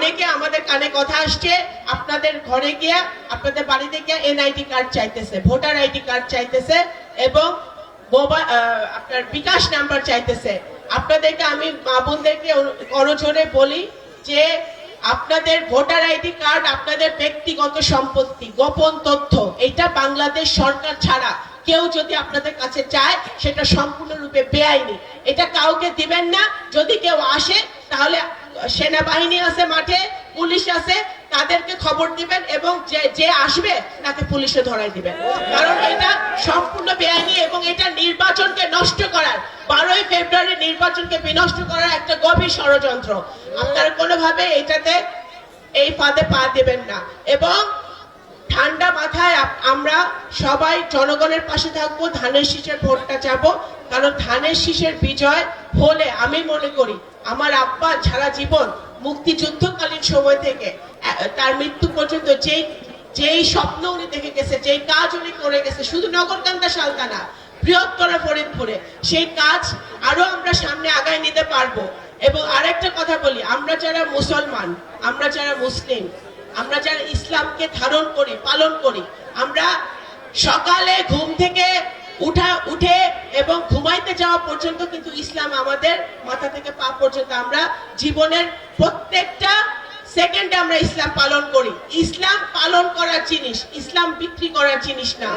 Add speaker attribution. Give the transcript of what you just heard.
Speaker 1: অনেকে আমাদের কানে কথা আসছে, আপনাদের ঘরে গিয়া, আপনাদের বাড়িতে গিয়া এনআইডি কার্ড চাইতেছে, ভোটার আইডি কার্ড চাইতেছে এবং আপনার বিকাশ নাম্বার চাইতেছে। আপনাদেরকে আমি মা বোনদেরকে করজোরে বলি যে আপনাদের ভোটার আইডি কার্ড আপনাদের ব্যক্তিগত সম্পত্তি, গোপন তথ্য। এটা বাংলাদেশ সরকার ছাড়া কেউ যদি আপনাদের কাছে চায় সেটা সম্পূর্ণরূপে বেআইনি। এটা কাউকে দিবেন না। যদি কেউ আসে তাহলে সেনাবাহিনী আছে, মাঠে পুলিশ আছে, তাদেরকে খবর দিবেন এবং যে আসবে তাকে পুলিশে ধরাই দিবেন। কারণ এটা সম্পূর্ণ বেআইনি এবং এটা নির্বাচনকে নষ্ট করার, 12ই ফেব্রুয়ারি নির্বাচনকে বিনষ্ট করার একটা গভীর ষড়যন্ত্র। আপনারা কোনোভাবে এটাতে এই ফাঁদে পা দেবেন না এবং ঠান্ডা মাথায় আমরা সবাই জনগণের পাশে থাকবো, ধানের শীষের ভোটটা চাবো। কারণ ধানের শীষের বিজয় হলে আমি মনে করি আমার আব্বা সারা জীবন মুক্তিযুদ্ধকালীন সময় থেকে তার মৃত্যু পর্যন্ত যেই স্বপ্ন উনি দেখে গেছে, যেই কাজ উনি করে গেছে, শুধু নগরকান্দা সালতানা, বৃহত্তর ফরিদপুরে, সেই কাজ আরো আমরা সামনে আগায় নিতে পারবো। এবং আরেকটা কথা বলি, আমরা যারা মুসলমান, আমরা যারা মুসলিম, আমরা যারা ইসলামকে ধারণ করি, পালন করি, আমরা সকালে ঘুম থেকে উঠে এবং ঘুমাইতে যাওয়া পর্যন্ত কিন্তু ইসলাম আমাদের মাথা থেকে পা পর্যন্ত আমরা জীবনের প্রত্যেকটা সেকেন্ডে আমরা ইসলাম পালন করি। ইসলাম পালন করার জিনিস, ইসলাম বিক্রি করার জিনিস না।